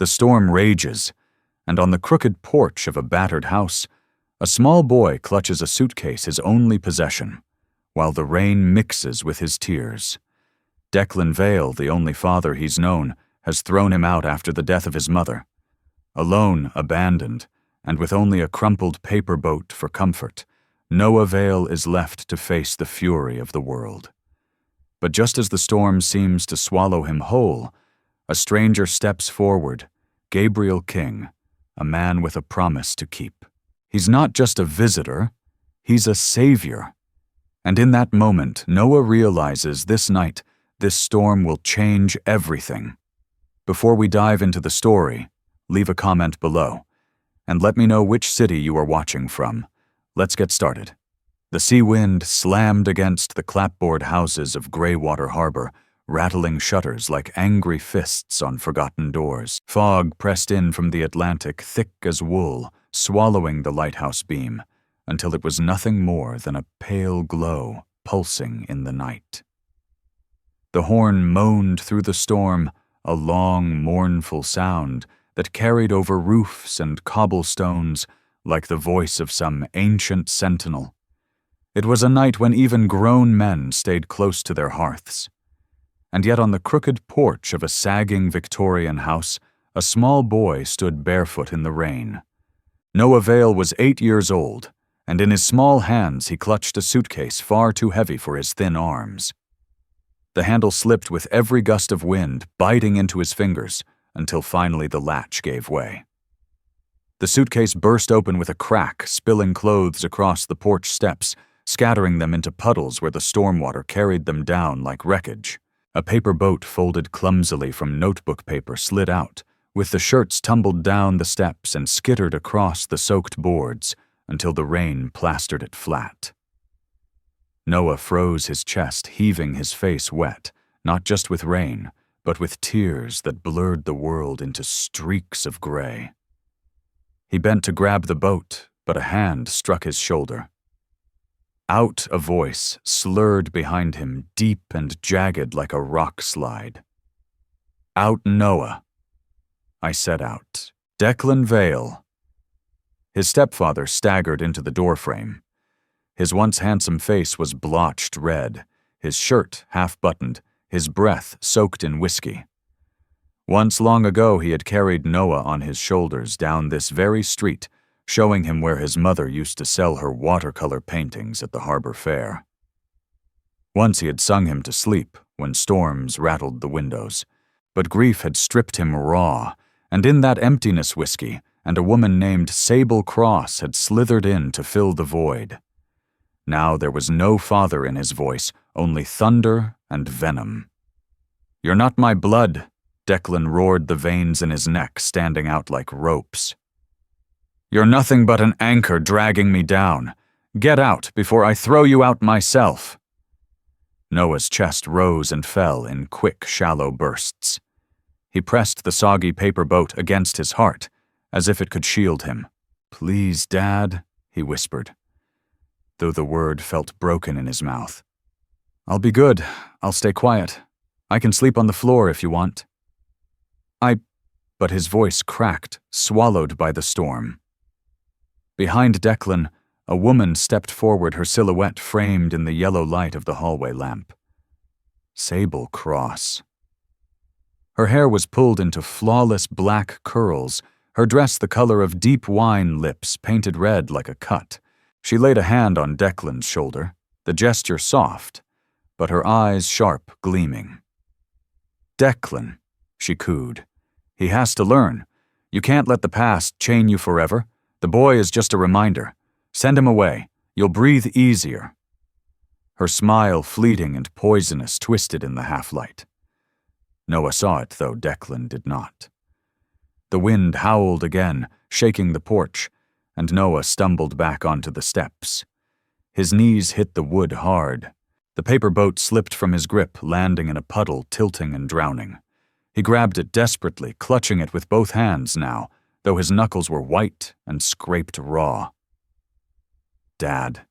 The storm rages, and on the crooked porch of a battered house, a small boy clutches a suitcase, his only possession, while the rain mixes with his tears. Declan Vale, the only father he's known, has thrown him out after the death of his mother. Alone, abandoned, and with only a crumpled paper boat for comfort, Noah Vale is left to face the fury of the world. But just as the storm seems to swallow him whole, a stranger steps forward, Gabriel King, a man with a promise to keep. He's not just a visitor, he's a savior. And in that moment, Noah realizes this night, this storm will change everything. Before we dive into the story, leave a comment below, and let me know which city you are watching from. Let's get started. The sea wind slammed against the clapboard houses of Graywater Harbor, rattling shutters like angry fists on forgotten doors. Fog pressed in from the Atlantic, thick as wool, swallowing the lighthouse beam, until it was nothing more than a pale glow pulsing in the night. The horn moaned through the storm, a long, mournful sound that carried over roofs and cobblestones like the voice of some ancient sentinel. It was a night when even grown men stayed close to their hearths. And yet on the crooked porch of a sagging Victorian house, a small boy stood barefoot in the rain. Noah Vale was 8 years old, and in his small hands he clutched a suitcase far too heavy for his thin arms. The handle slipped with every gust of wind, biting into his fingers, until finally the latch gave way. The suitcase burst open with a crack, spilling clothes across the porch steps, scattering them into puddles where the stormwater carried them down like wreckage. A paper boat folded clumsily from notebook paper slid out, with the shirts tumbled down the steps and skittered across the soaked boards until the rain plastered it flat. Noah froze his chest, heaving his face wet, not just with rain, but with tears that blurred the world into streaks of gray. He bent to grab the boat, but a hand struck his shoulder. Out a voice slurred behind him, deep and jagged like a rock slide. "Out, Noah." I said out. "Declan Vale." His stepfather staggered into the doorframe. His once handsome face was blotched red, his shirt half-buttoned, his breath soaked in whiskey. Once long ago he had carried Noah on his shoulders down this very street, showing him where his mother used to sell her watercolor paintings at the harbor fair. Once he had sung him to sleep when storms rattled the windows, but grief had stripped him raw, and in that emptiness whiskey and a woman named Sable Cross had slithered in to fill the void. Now there was no father in his voice, only thunder and venom. "You're not my blood," Declan roared, the veins in his neck standing out like ropes. "You're nothing but an anchor dragging me down. Get out before I throw you out myself." Noah's chest rose and fell in quick, shallow bursts. He pressed the soggy paper boat against his heart, as if it could shield him. "Please, Dad," he whispered, though the word felt broken in his mouth. "I'll be good. I'll stay quiet. I can sleep on the floor if you want." But his voice cracked, swallowed by the storm. Behind Declan, a woman stepped forward, her silhouette framed in the yellow light of the hallway lamp. Sable Cross. Her hair was pulled into flawless black curls, her dress the color of deep wine lips painted red like a cut. She laid a hand on Declan's shoulder, the gesture soft, but her eyes sharp, gleaming. "Declan," she cooed. "He has to learn. You can't let the past chain you forever. The boy is just a reminder. Send him away. You'll breathe easier." Her smile, fleeting and poisonous, twisted in the half-light. Noah saw it, though Declan did not. The wind howled again, shaking the porch, and Noah stumbled back onto the steps. His knees hit the wood hard. The paper boat slipped from his grip, landing in a puddle, tilting and drowning. He grabbed it desperately, clutching it with both hands now, though his knuckles were white and scraped raw. "Dad,"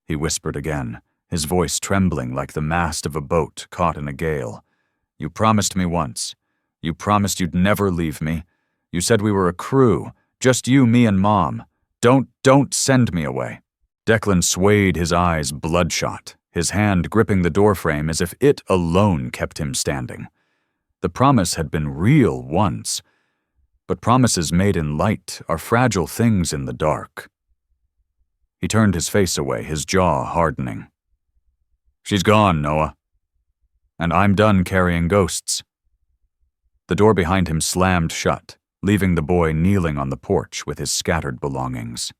he whispered again, his voice trembling like the mast of a boat caught in a gale. "You promised me once. You promised you'd never leave me. You said we were a crew. Just you, me, and Mom. Don't send me away." Declan swayed, his eyes bloodshot, his hand gripping the doorframe as if it alone kept him standing. The promise had been real once, but promises made in light are fragile things in the dark. He turned his face away, his jaw hardening. "She's gone, Noah. And I'm done carrying ghosts." The door behind him slammed shut, leaving the boy kneeling on the porch with his scattered belongings.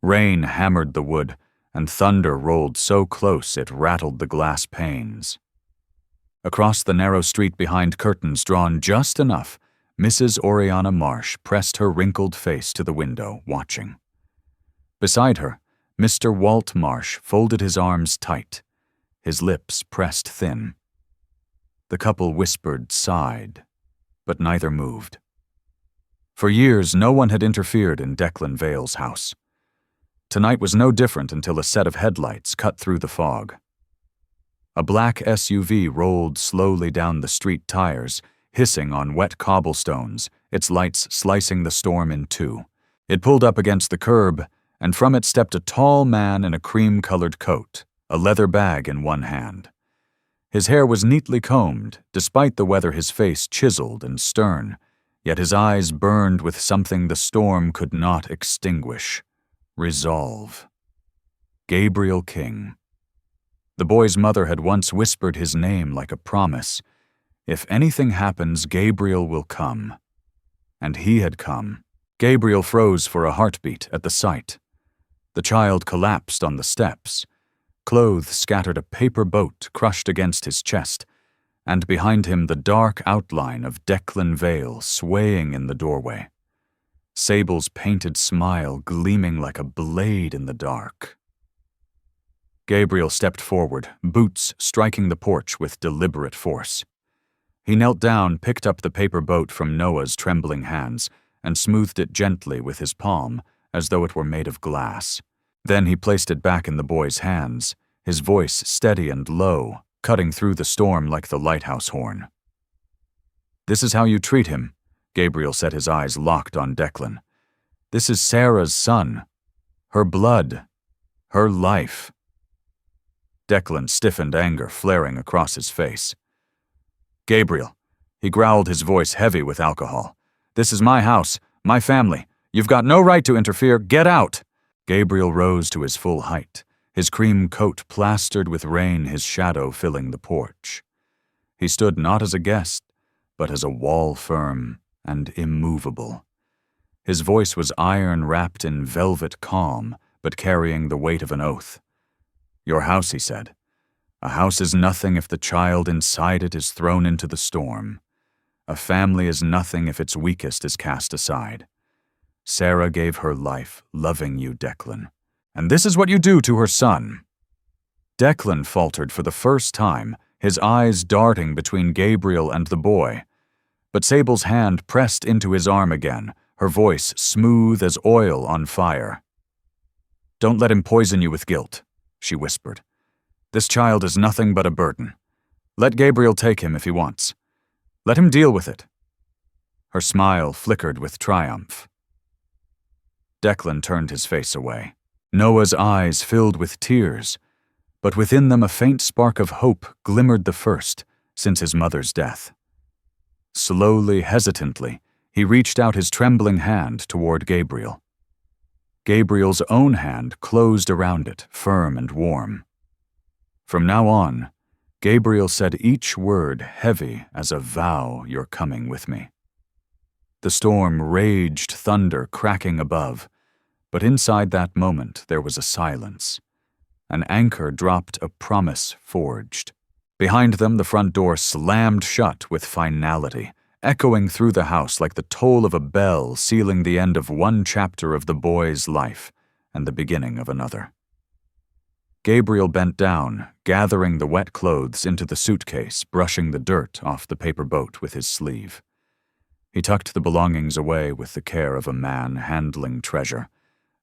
Rain hammered the wood, and thunder rolled so close it rattled the glass panes. Across the narrow street behind curtains drawn just enough, Mrs. Oriana Marsh pressed her wrinkled face to the window, watching. Beside her, Mr. Walt Marsh folded his arms tight, his lips pressed thin. The couple whispered, sighed, but neither moved. For years, no one had interfered in Declan Vale's house. Tonight was no different until a set of headlights cut through the fog. A black SUV rolled slowly down the street tires, hissing on wet cobblestones, its lights slicing the storm in two. It pulled up against the curb, and from it stepped a tall man in a cream-colored coat, a leather bag in one hand. His hair was neatly combed, despite the weather his face chiseled and stern, yet his eyes burned with something the storm could not extinguish. Resolve. Gabriel King. The boy's mother had once whispered his name like a promise. If anything happens, Gabriel will come. And he had come. Gabriel froze for a heartbeat at the sight. The child collapsed on the steps. Clothes scattered a paper boat crushed against his chest, and behind him the dark outline of Declan Vale swaying in the doorway. Sable's painted smile gleaming like a blade in the dark. Gabriel stepped forward, boots striking the porch with deliberate force. He knelt down, picked up the paper boat from Noah's trembling hands, and smoothed it gently with his palm, as though it were made of glass. Then he placed it back in the boy's hands, his voice steady and low, cutting through the storm like the lighthouse horn. "This is how you treat him," Gabriel said, his eyes locked on Declan. "This is Sarah's son. Her blood. Her life." Declan stiffened, anger flaring across his face. "Gabriel," he growled, his voice heavy with alcohol. "This is my house, my family. You've got no right to interfere. Get out!" Gabriel rose to his full height, his cream coat plastered with rain, his shadow filling the porch. He stood not as a guest, but as a wall firm and immovable. His voice was iron wrapped in velvet calm, but carrying the weight of an oath. "Your house," he said. "A house is nothing if the child inside it is thrown into the storm. A family is nothing if its weakest is cast aside. Sarah gave her life, loving you, Declan. And this is what you do to her son." Declan faltered for the first time, his eyes darting between Gabriel and the boy. But Sable's hand pressed into his arm again, her voice smooth as oil on fire. "Don't let him poison you with guilt," she whispered. "This child is nothing but a burden. Let Gabriel take him if he wants. Let him deal with it." Her smile flickered with triumph. Declan turned his face away. Noah's eyes filled with tears, but within them a faint spark of hope glimmered the first since his mother's death. Slowly, hesitantly, he reached out his trembling hand toward Gabriel. Gabriel's own hand closed around it, firm and warm. From now on, Gabriel said each word heavy as a vow, "You're coming with me." The storm raged, thunder cracking above, but inside that moment there was a silence. An anchor dropped, a promise forged. Behind them, the front door slammed shut with finality, echoing through the house like the toll of a bell sealing the end of one chapter of the boy's life and the beginning of another. Gabriel bent down, gathering the wet clothes into the suitcase, brushing the dirt off the paper boat with his sleeve. He tucked the belongings away with the care of a man handling treasure,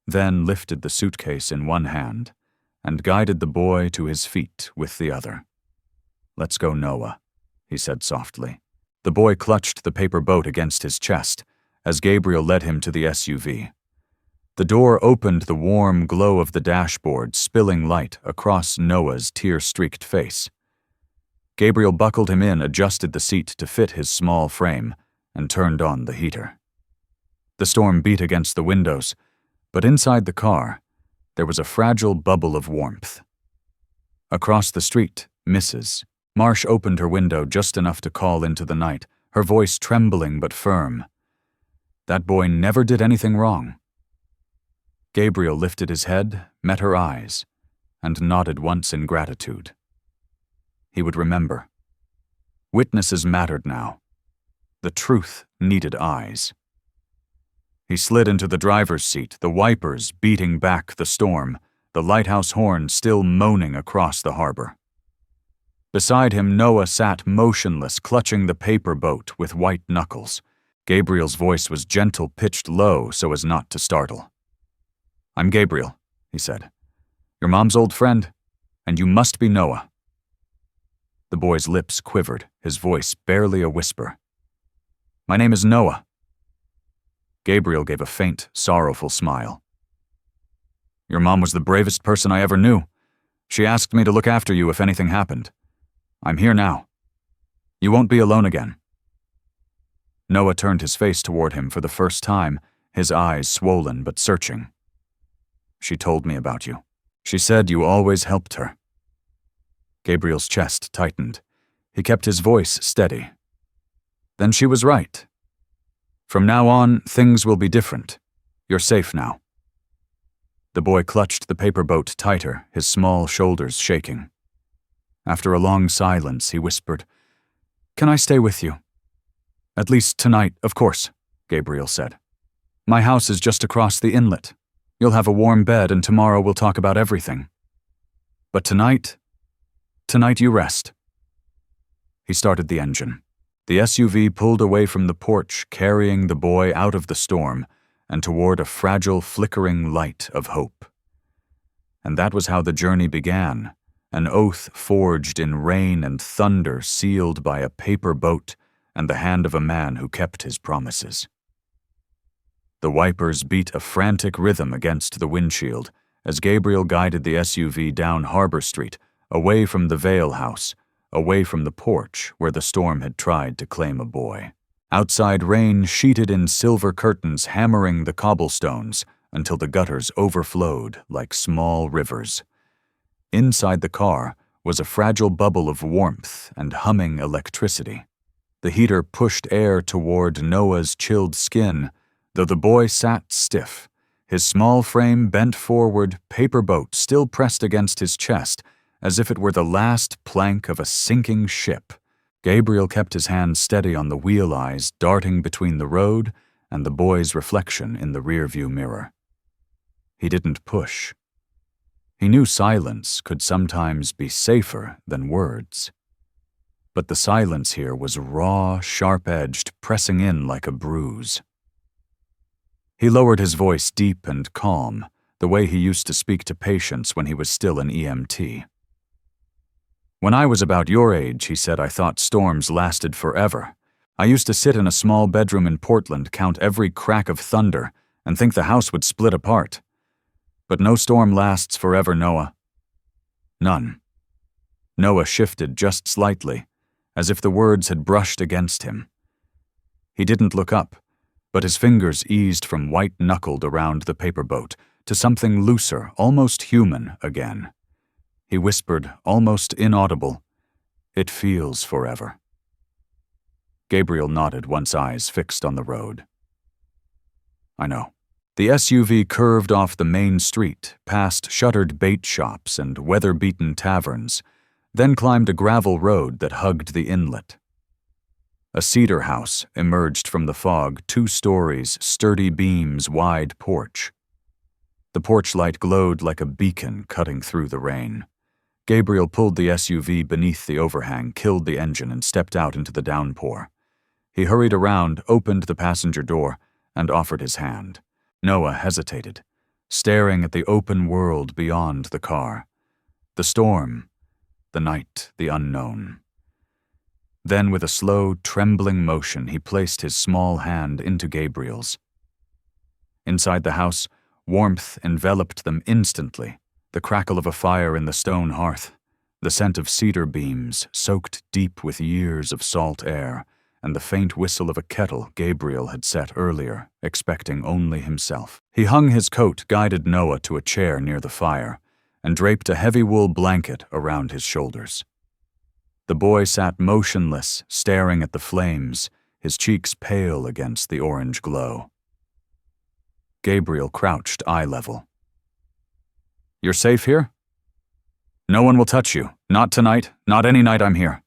then lifted the suitcase in one hand and guided the boy to his feet with the other. "Let's go, Noah," he said softly. The boy clutched the paper boat against his chest, as Gabriel led him to the SUV. The door opened, the warm glow of the dashboard spilling light across Noah's tear-streaked face. Gabriel buckled him in, adjusted the seat to fit his small frame, and turned on the heater. The storm beat against the windows, but inside the car, there was a fragile bubble of warmth. Across the street, Mrs. Marsh opened her window just enough to call into the night, her voice trembling but firm. That boy never did anything wrong. Gabriel lifted his head, met her eyes, and nodded once in gratitude. He would remember. Witnesses mattered now. The truth needed eyes. He slid into the driver's seat, the wipers beating back the storm, the lighthouse horn still moaning across the harbor. Beside him, Noah sat motionless, clutching the paper boat with white knuckles. Gabriel's voice was gentle, pitched low so as not to startle. "I'm Gabriel," he said. "Your mom's old friend, and you must be Noah." The boy's lips quivered, his voice barely a whisper. "My name is Noah." Gabriel gave a faint, sorrowful smile. "Your mom was the bravest person I ever knew. She asked me to look after you if anything happened. I'm here now. You won't be alone again." Noah turned his face toward him for the first time, his eyes swollen but searching. "She told me about you. She said you always helped her." Gabriel's chest tightened. He kept his voice steady. "Then she was right. From now on, things will be different. You're safe now." The boy clutched the paper boat tighter, his small shoulders shaking. After a long silence, he whispered, "Can I stay with you?" "At least tonight, of course," Gabriel said. "My house is just across the inlet. You'll have a warm bed, and tomorrow we'll talk about everything. But tonight you rest." He started the engine. The SUV pulled away from the porch, carrying the boy out of the storm and toward a fragile, flickering light of hope. And that was how the journey began, an oath forged in rain and thunder, sealed by a paper boat and the hand of a man who kept his promises. The wipers beat a frantic rhythm against the windshield as Gabriel guided the SUV down Harbor Street, away from the Vale house, away from the porch where the storm had tried to claim a boy. Outside, rain sheeted in silver curtains, hammering the cobblestones until the gutters overflowed like small rivers. Inside the car was a fragile bubble of warmth and humming electricity. The heater pushed air toward Noah's chilled skin, though the boy sat stiff, his small frame bent forward, paper boat still pressed against his chest, as if it were the last plank of a sinking ship. Gabriel kept his hand steady on the wheel eyes darting between the road and the boy's reflection in the rearview mirror. He didn't push. He knew silence could sometimes be safer than words. But the silence here was raw, sharp-edged, pressing in like a bruise. He lowered his voice deep and calm, the way he used to speak to patients when he was still an EMT. "When I was about your age," he said, "I thought storms lasted forever. I used to sit in a small bedroom in Portland, count every crack of thunder, and think the house would split apart. But no storm lasts forever, Noah. None." Noah shifted just slightly, as if the words had brushed against him. He didn't look up, but his fingers eased from white-knuckled around the paper boat to something looser, almost human again. He whispered, almost inaudible, "It feels forever." Gabriel nodded, once eyes fixed on the road. "I know." The SUV curved off the main street, past shuttered bait shops and weather-beaten taverns, then climbed a gravel road that hugged the inlet. A cedar house emerged from the fog, 2 stories, sturdy beams, wide porch. The porch light glowed like a beacon cutting through the rain. Gabriel pulled the SUV beneath the overhang, killed the engine, and stepped out into the downpour. He hurried around, opened the passenger door, and offered his hand. Noah hesitated, staring at the open world beyond the car. The storm, the night, the unknown. Then, with a slow, trembling motion, he placed his small hand into Gabriel's. Inside the house, warmth enveloped them instantly, the crackle of a fire in the stone hearth, the scent of cedar beams soaked deep with years of salt air, and the faint whistle of a kettle Gabriel had set earlier, expecting only himself. He hung his coat, guided Noah to a chair near the fire, and draped a heavy wool blanket around his shoulders. The boy sat motionless, staring at the flames, his cheeks pale against the orange glow. Gabriel crouched eye level. "You're safe here? No one will touch you. Not tonight, not any night I'm here."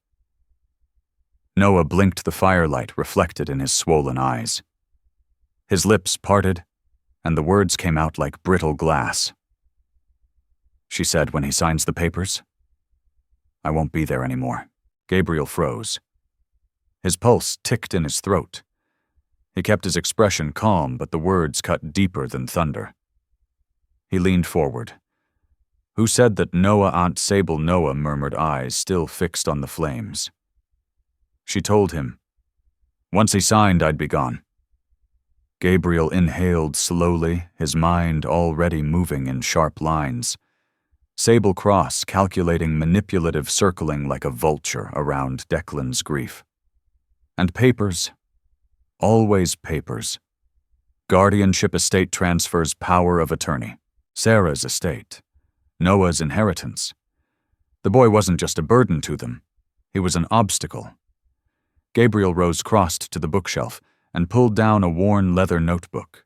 Noah blinked the firelight reflected in his swollen eyes. His lips parted, and the words came out like brittle glass. "She said when he signs the papers, I won't be there anymore." Gabriel froze. His pulse ticked in his throat. He kept his expression calm, but the words cut deeper than thunder. He leaned forward. "Who said that Noah, Aunt Sable Noah?" murmured eyes still fixed on the flames. She told him. Once he signed, I'd be gone. Gabriel inhaled slowly, his mind already moving in sharp lines. Sable Cross calculating manipulative circling like a vulture around Declan's grief. And papers. Always papers. Guardianship estate transfers power of attorney. Sarah's estate. Noah's inheritance. The boy wasn't just a burden to them. He was an obstacle. Gabriel rose crossed to the bookshelf and pulled down a worn leather notebook.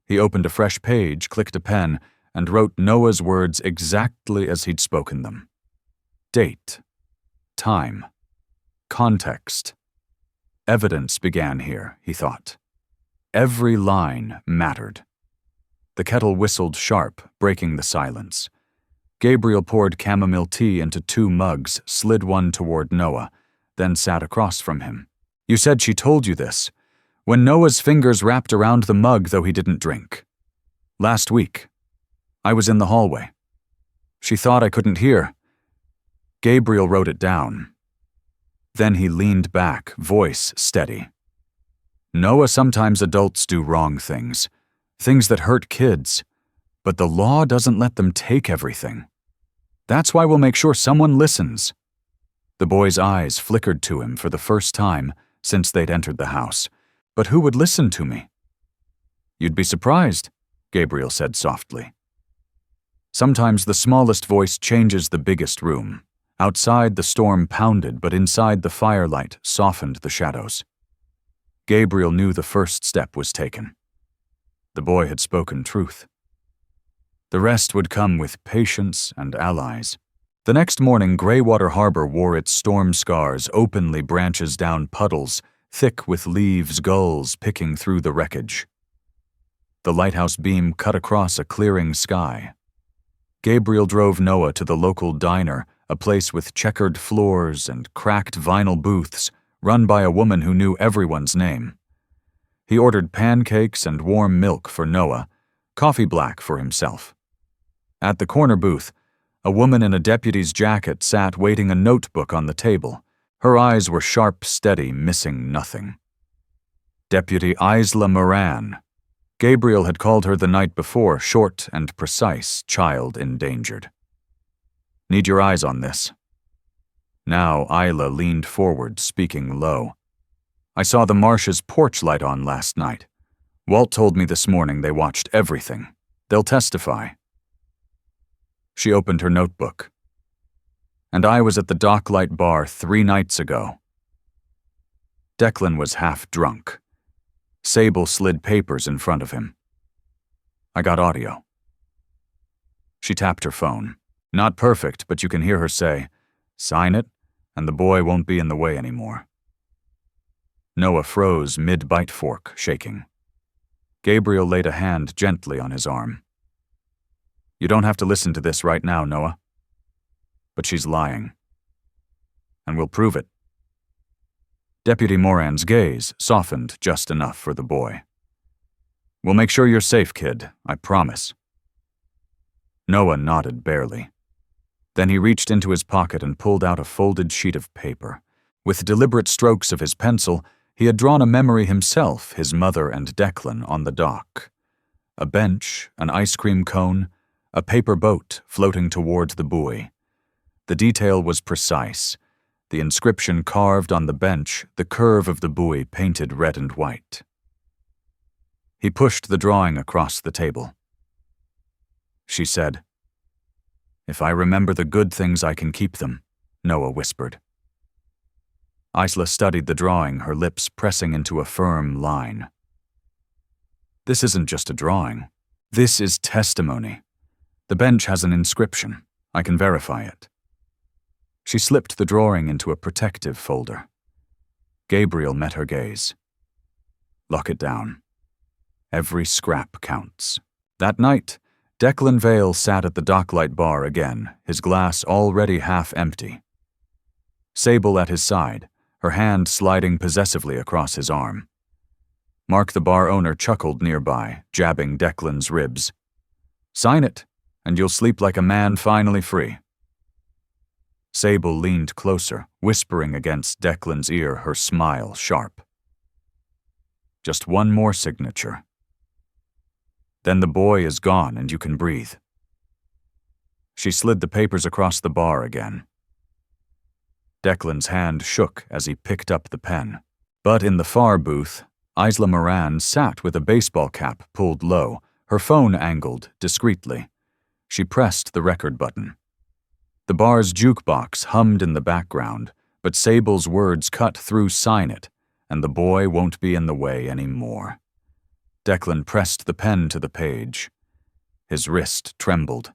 He opened a fresh page, clicked a pen, and wrote Noah's words exactly as he'd spoken them. Date. Time. Context. Evidence began here, he thought. Every line mattered. The kettle whistled sharp, breaking the silence. Gabriel poured chamomile tea into 2 mugs, slid one toward Noah, then sat across from him. "You said she told you this, when Noah's fingers wrapped around the mug though he didn't drink. Last week. I was in the hallway. She thought I couldn't hear." Gabriel wrote it down. Then he leaned back, voice steady. "Noah, sometimes adults do wrong things that hurt kids, but the law doesn't let them take everything. That's why we'll make sure someone listens." The boy's eyes flickered to him for the first time since they'd entered the house. "But who would listen to me?" "You'd be surprised," Gabriel said softly. Sometimes the smallest voice changes the biggest room. Outside the storm pounded, but inside the firelight softened the shadows. Gabriel knew the first step was taken. The boy had spoken truth. The rest would come with patience and allies. The next morning, Graywater Harbor wore its storm scars, openly branches down puddles, thick with leaves, gulls picking through the wreckage. The lighthouse beam cut across a clearing sky. Gabriel drove Noah to the local diner, a place with checkered floors and cracked vinyl booths, run by a woman who knew everyone's name. He ordered pancakes and warm milk for Noah, coffee black for himself. At the corner booth, a woman in a deputy's jacket sat waiting, a notebook on the table. Her eyes were sharp, steady, missing nothing. Deputy Isla Moran. Gabriel had called her the night before, short and precise, child endangered. "Need your eyes on this." Now Isla leaned forward, speaking low. "I saw the Marsh's porch light on last night. Walt told me this morning they watched everything. They'll testify." She opened her notebook. "And I was at the Docklight Bar 3 nights ago." Declan was half drunk. Sable slid papers in front of him. "I got audio." She tapped her phone. Not perfect, but you can hear her say, "Sign it, and the boy won't be in the way anymore." Noah froze mid-bite fork, shaking. Gabriel laid a hand gently on his arm. "You don't have to listen to this right now, Noah. But she's lying. And we'll prove it." Deputy Moran's gaze softened just enough for the boy. "We'll make sure you're safe, kid, I promise." Noah nodded barely. Then he reached into his pocket and pulled out a folded sheet of paper. With deliberate strokes of his pencil, he had drawn a memory himself, his mother and Declan on the dock. A bench, an ice cream cone, a paper boat floating toward the buoy. The detail was precise. The inscription carved on the bench, the curve of the buoy painted red and white. He pushed the drawing across the table. She said, "If I remember the good things, I can keep them," Noah whispered. Isla studied the drawing, her lips pressing into a firm line. "This isn't just a drawing. This is testimony. The bench has an inscription. I can verify it." She slipped the drawing into a protective folder. Gabriel met her gaze. "Lock it down. Every scrap counts." That night, Declan Vale sat at the docklight bar again, his glass already half empty. Sable at his side, her hand sliding possessively across his arm. Mark the bar owner chuckled nearby, jabbing Declan's ribs. "Sign it, and you'll sleep like a man finally free." Sable leaned closer, whispering against Declan's ear, her smile sharp. "Just one more signature. Then the boy is gone and you can breathe." She slid the papers across the bar again. Declan's hand shook as he picked up the pen. But in the far booth, Isla Moran sat with a baseball cap pulled low, her phone angled discreetly. She pressed the record button. The bar's jukebox hummed in the background, but Sable's words cut through "sign it," and the boy won't be in the way anymore. Declan pressed the pen to the page. His wrist trembled.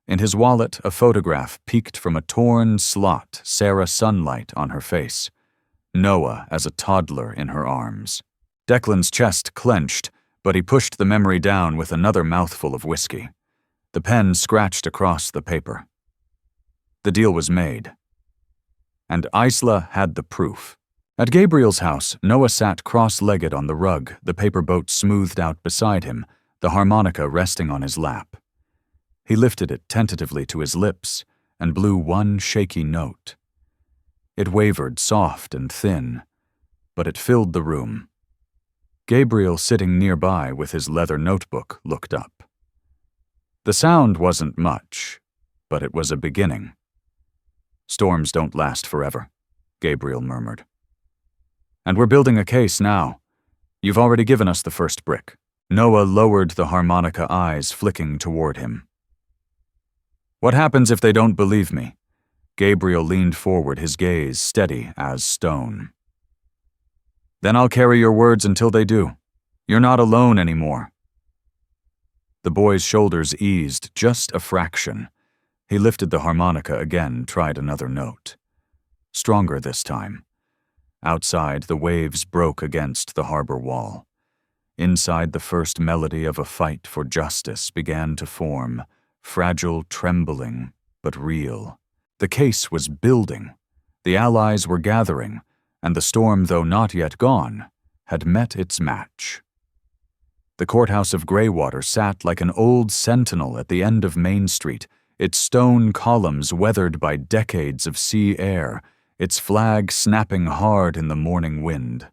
In his wallet, a photograph peeked from a torn slot, Sarah sunlight on her face. Noah as a toddler in her arms. Declan's chest clenched, but he pushed the memory down with another mouthful of whiskey. The pen scratched across the paper. The deal was made. And Isla had the proof. At Gabriel's house, Noah sat cross-legged on the rug, the paper boat smoothed out beside him, the harmonica resting on his lap. He lifted it tentatively to his lips and blew one shaky note. It wavered soft and thin, but it filled the room. Gabriel, sitting nearby with his leather notebook, looked up. The sound wasn't much, but it was a beginning. "Storms don't last forever," Gabriel murmured. "And we're building a case now. You've already given us the first brick." Noah lowered the harmonica, eyes flicking toward him. "What happens if they don't believe me?" Gabriel leaned forward, his gaze steady as stone. "Then I'll carry your words until they do. You're not alone anymore." The boy's shoulders eased just a fraction. He lifted the harmonica again, tried another note. Stronger this time. Outside, the waves broke against the harbor wall. Inside, the first melody of a fight for justice began to form, fragile, trembling, but real. The case was building. The allies were gathering, and the storm, though not yet gone, had met its match. The courthouse of Graywater sat like an old sentinel at the end of Main Street, its stone columns weathered by decades of sea air, its flag snapping hard in the morning wind.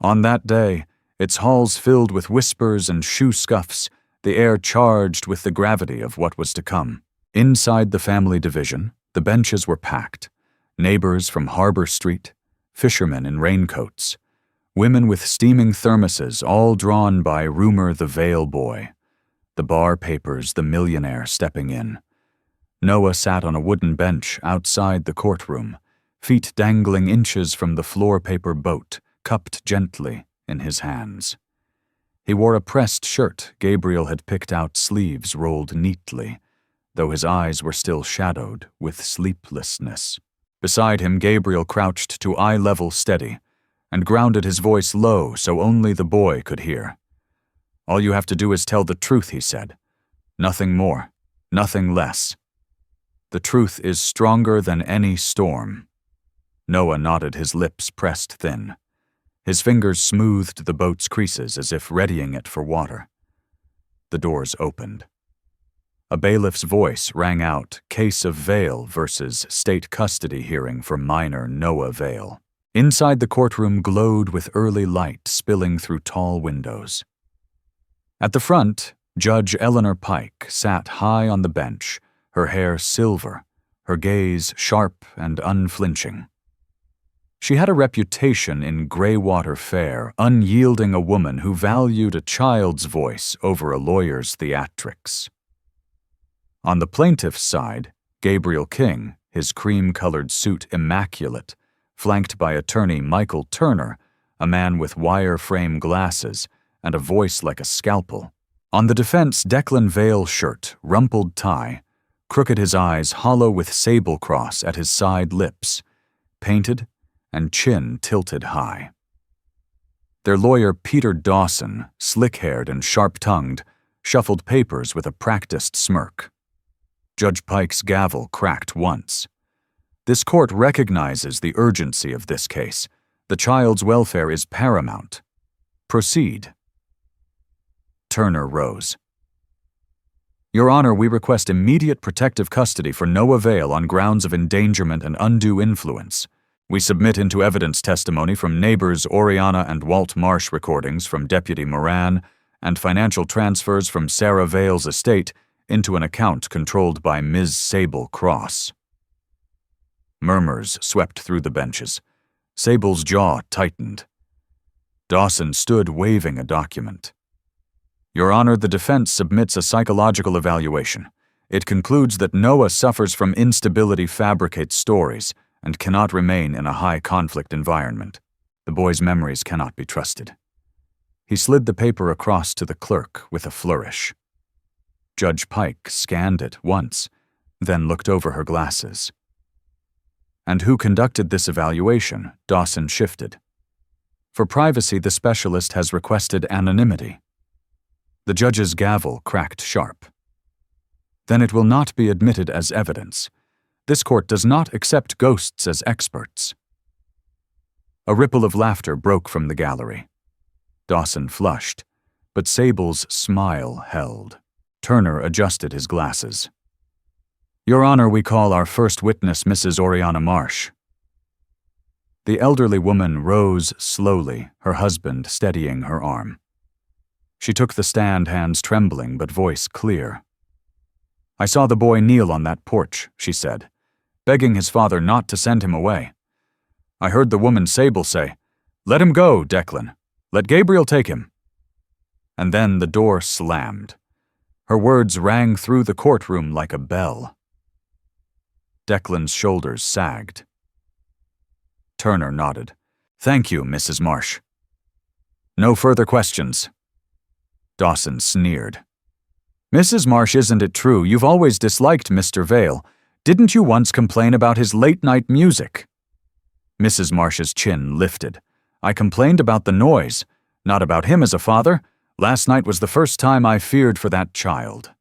On that day, its halls filled with whispers and shoe scuffs, the air charged with the gravity of what was to come. Inside the family division, the benches were packed. Neighbors from Harbor Street, fishermen in raincoats, women with steaming thermoses, all drawn by Rumor the Vale boy. The bar papers, the Millionaire stepping in. Noah sat on a wooden bench outside the courtroom, feet dangling inches from the floor paper boat, cupped gently in his hands. He wore a pressed shirt Gabriel had picked out, sleeves rolled neatly, though his eyes were still shadowed with sleeplessness. Beside him, Gabriel crouched to eye-level steady and grounded his voice low so only the boy could hear. "All you have to do is tell the truth," he said. "Nothing more, nothing less. The truth is stronger than any storm." Noah nodded, his lips pressed thin. His fingers smoothed the boat's creases as if readying it for water. The doors opened. A bailiff's voice rang out, "Case of Vale versus state custody hearing for minor Noah Vale." Inside the courtroom glowed with early light spilling through tall windows. At the front, Judge Eleanor Pike sat high on the bench, her hair silver, her gaze sharp and unflinching. She had a reputation in Graywater Fair, unyielding a woman who valued a child's voice over a lawyer's theatrics. On the plaintiff's side, Gabriel King, his cream-colored suit immaculate, flanked by attorney Michael Turner, a man with wire-frame glasses and a voice like a scalpel. On the defense, Declan Vale shirt, rumpled tie, crooked his eyes hollow with sable cross at his side lips, painted and chin tilted high. Their lawyer Peter Dawson, slick-haired and sharp-tongued, shuffled papers with a practiced smirk. Judge Pike's gavel cracked once. This court recognizes the urgency of this case. The child's welfare is paramount. Proceed. Turner rose. Your Honor, we request immediate protective custody for Noah Vale on grounds of endangerment and undue influence. We submit into evidence testimony from neighbors Oriana and Walt Marsh recordings from Deputy Moran and financial transfers from Sarah Vale's estate into an account controlled by Ms. Sable Cross. Murmurs swept through the benches. Sable's jaw tightened. Dawson stood waving a document. Your Honor, the defense submits a psychological evaluation. It concludes that Noah suffers from instability, fabricates stories, and cannot remain in a high-conflict environment. The boy's memories cannot be trusted. He slid the paper across to the clerk with a flourish. Judge Pike scanned it once, then looked over her glasses. And who conducted this evaluation? Dawson shifted. For privacy, the specialist has requested anonymity. The judge's gavel cracked sharp. Then it will not be admitted as evidence. This court does not accept ghosts as experts. A ripple of laughter broke from the gallery. Dawson flushed, but Sable's smile held. Turner adjusted his glasses. Your Honor, we call our first witness Mrs. Oriana Marsh. The elderly woman rose slowly, her husband steadying her arm. She took the stand, hands trembling but voice clear. I saw the boy kneel on that porch, she said, begging his father not to send him away. I heard the woman Sable say, "Let him go, Declan. Let Gabriel take him." And then the door slammed. Her words rang through the courtroom like a bell. Declan's shoulders sagged. Turner nodded. Thank you, Mrs. Marsh. No further questions. Dawson sneered. Mrs. Marsh, isn't it true you've always disliked Mr. Vale? Didn't you once complain about his late-night music? Mrs. Marsh's chin lifted. I complained about the noise, not about him as a father. Last night was the first time I feared for that child.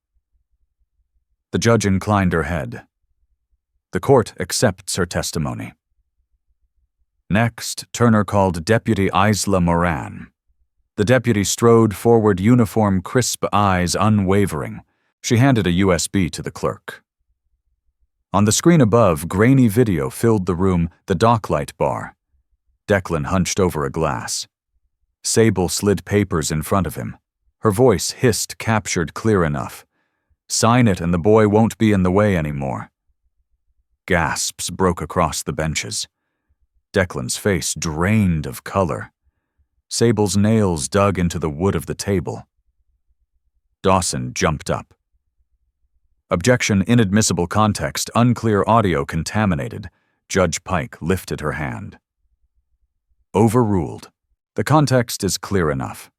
The judge inclined her head. The court accepts her testimony. Next, Turner called Deputy Isla Moran. The deputy strode forward, uniform, crisp eyes unwavering. She handed a USB to the clerk. On the screen above, grainy video filled the room, the docklight bar. Declan hunched over a glass. Sable slid papers in front of him. Her voice hissed, captured clear enough. Sign it and the boy won't be in the way anymore. Gasps broke across the benches. Declan's face drained of color. Sable's nails dug into the wood of the table. Dawson jumped up. Objection, inadmissible context, unclear audio contaminated. Judge Pike lifted her hand. Overruled. The context is clear enough.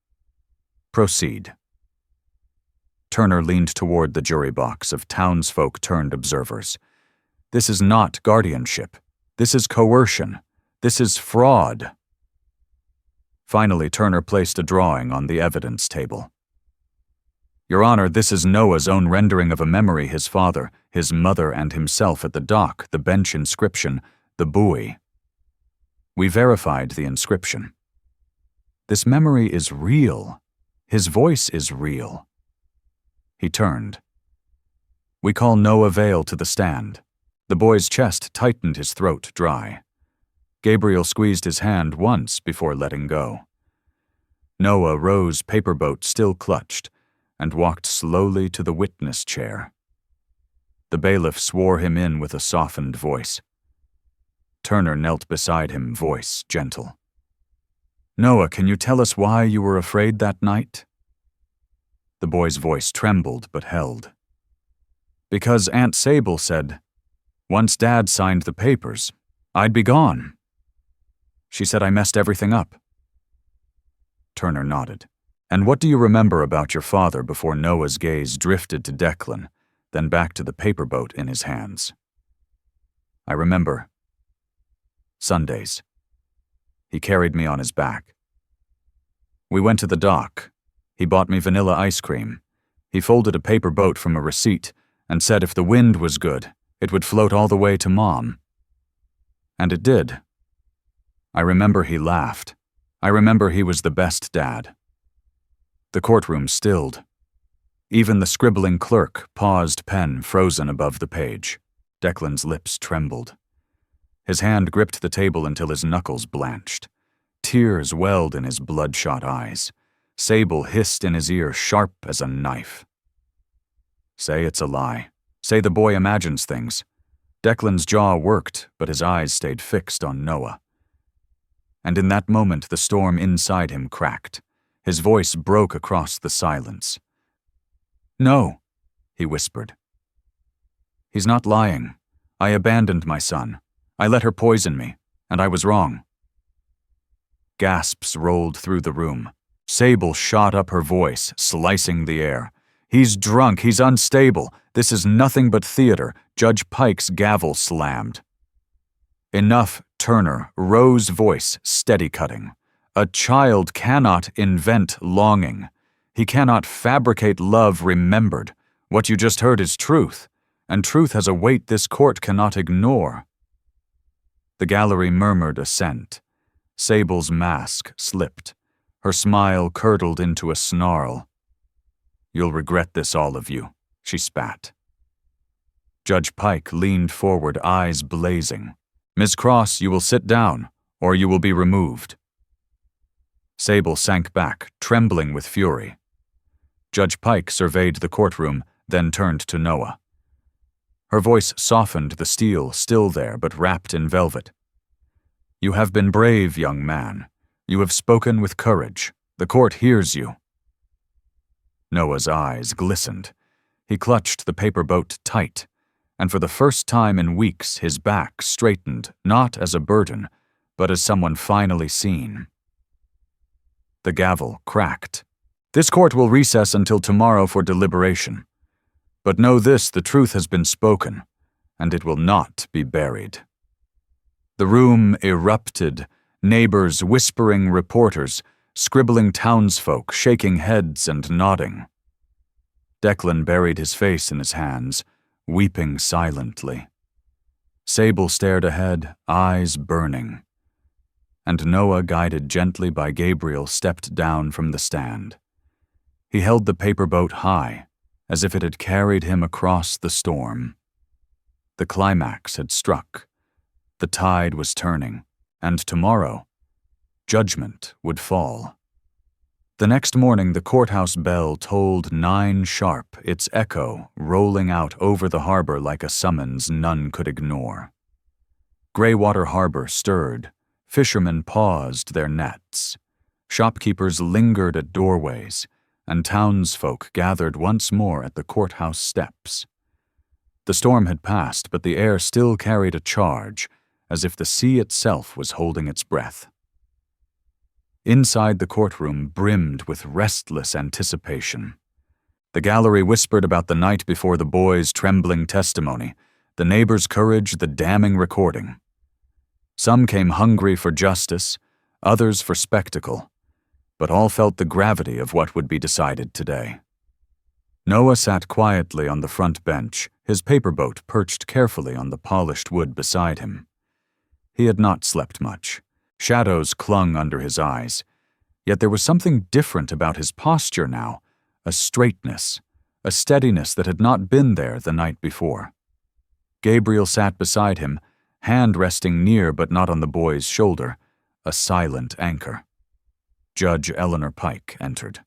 Proceed. Turner leaned toward the jury box of townsfolk turned observers. This is not guardianship. This is coercion. This is fraud. Finally, Turner placed a drawing on the evidence table. Your Honor, this is Noah's own rendering of a memory his father, his mother, and himself at the dock, the bench inscription, the buoy. We verified the inscription. This memory is real. His voice is real. He turned. We call Noah Vale to the stand. The boy's chest tightened, his throat dry. Gabriel squeezed his hand once before letting go. Noah rose, paper boat still clutched, and walked slowly to the witness chair. The bailiff swore him in with a softened voice. Turner knelt beside him, voice gentle. "Noah, can you tell us why you were afraid that night?" The boy's voice trembled but held. "Because Aunt Sable said, once Dad signed the papers, I'd be gone. She said I messed everything up." Turner nodded. "And what do you remember about your father?" before Noah's gaze drifted to Declan, then back to the paper boat in his hands. "I remember Sundays. He carried me on his back. We went to the dock. He bought me vanilla ice cream. He folded a paper boat from a receipt and said if the wind was good, it would float all the way to Mom. And it did. I remember he laughed. I remember he was the best dad." The courtroom stilled. Even the scribbling clerk paused, pen frozen above the page. Declan's lips trembled. His hand gripped the table until his knuckles blanched. Tears welled in his bloodshot eyes. Sable hissed in his ear, sharp as a knife. "Say it's a lie. Say the boy imagines things." Declan's jaw worked, but his eyes stayed fixed on Noah. And in that moment, the storm inside him cracked. His voice broke across the silence. "No," he whispered. "He's not lying. I abandoned my son. I let her poison me, and I was wrong." Gasps rolled through the room. Sable shot up her voice, slicing the air. "He's drunk, he's unstable. This is nothing but theater." Judge Pike's gavel slammed. "Enough," Turner, Rose's voice steady-cutting. "A child cannot invent longing. He cannot fabricate love remembered. What you just heard is truth, and truth has a weight this court cannot ignore." The gallery murmured assent. Sable's mask slipped. Her smile curdled into a snarl. "You'll regret this, all of you," she spat. Judge Pike leaned forward, eyes blazing. "Miss Cross, you will sit down, or you will be removed." Sable sank back, trembling with fury. Judge Pike surveyed the courtroom, then turned to Noah. Her voice softened, the steel still there but wrapped in velvet. "You have been brave, young man. You have spoken with courage. The court hears you." Noah's eyes glistened. He clutched the paper boat tight, and for the first time in weeks his back straightened, not as a burden, but as someone finally seen. The gavel cracked. "This court will recess until tomorrow for deliberation. But know this, the truth has been spoken, and it will not be buried." The room erupted, neighbors whispering, reporters, scribbling townsfolk, shaking heads and nodding. Declan buried his face in his hands, weeping silently. Sable stared ahead, eyes burning. And Noah, guided gently by Gabriel, stepped down from the stand. He held the paper boat high, as if it had carried him across the storm. The climax had struck. The tide was turning, and tomorrow, judgment would fall. The next morning, the courthouse bell tolled 9 sharp, its echo rolling out over the harbor like a summons none could ignore. Graywater Harbor stirred. Fishermen paused their nets. Shopkeepers lingered at doorways, and townsfolk gathered once more at the courthouse steps. The storm had passed, but the air still carried a charge, as if the sea itself was holding its breath. Inside the courtroom brimmed with restless anticipation. The gallery whispered about the night before the boy's trembling testimony, the neighbor's courage, the damning recording. Some came hungry for justice, others for spectacle, but all felt the gravity of what would be decided today. Noah sat quietly on the front bench, his paper boat perched carefully on the polished wood beside him. He had not slept much. Shadows clung under his eyes, yet there was something different about his posture now, a straightness, a steadiness that had not been there the night before. Gabriel sat beside him, hand resting near but not on the boy's shoulder, a silent anchor. Judge Eleanor Pike entered.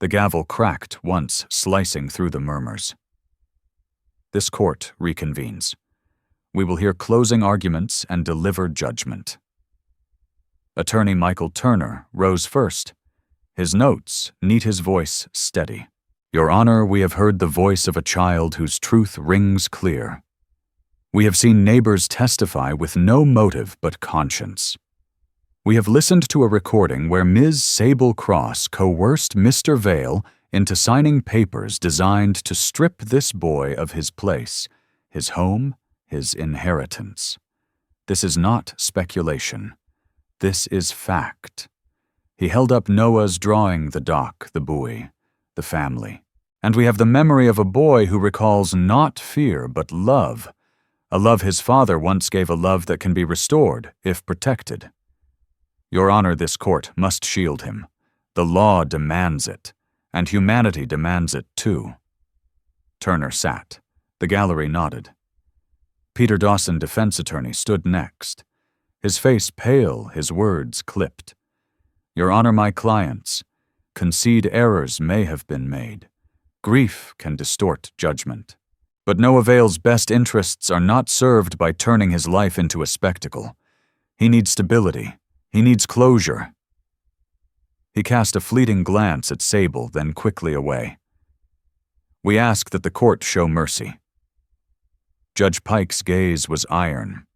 The gavel cracked once, slicing through the murmurs. This court reconvenes. We will hear closing arguments and deliver judgment. Attorney Michael Turner rose first. His notes, neat, his voice steady. Your Honor, we have heard the voice of a child whose truth rings clear. We have seen neighbors testify with no motive but conscience. We have listened to a recording where Ms. Sable Cross coerced Mr. Vale into signing papers designed to strip this boy of his place, his home, his inheritance. This is not speculation. This is fact. He held up Noah's drawing, the dock, the buoy, the family. And we have the memory of a boy who recalls not fear but love, a love his father once gave, a love that can be restored if protected. Your Honor, this court must shield him. The law demands it, and humanity demands it too. Turner sat. The gallery nodded. Peter Dawson, defense attorney, stood next. His face pale, his words clipped. Your Honor, my clients, concede errors may have been made. Grief can distort judgment. But Noah Vale's best interests are not served by turning his life into a spectacle. He needs stability. He needs closure. He cast a fleeting glance at Sable, then quickly away. We ask that the court show mercy. Judge Pike's gaze was iron.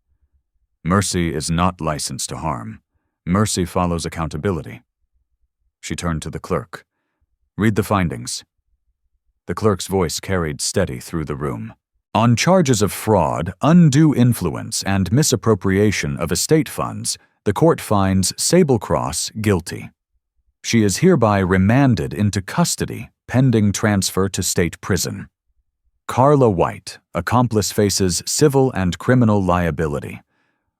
Mercy is not licensed to harm. Mercy follows accountability. She turned to the clerk. Read the findings. The clerk's voice carried steady through the room. On charges of fraud, undue influence, and misappropriation of estate funds, the court finds Sable Cross guilty. She is hereby remanded into custody, pending transfer to state prison. Carla White, accomplice, faces civil and criminal liability.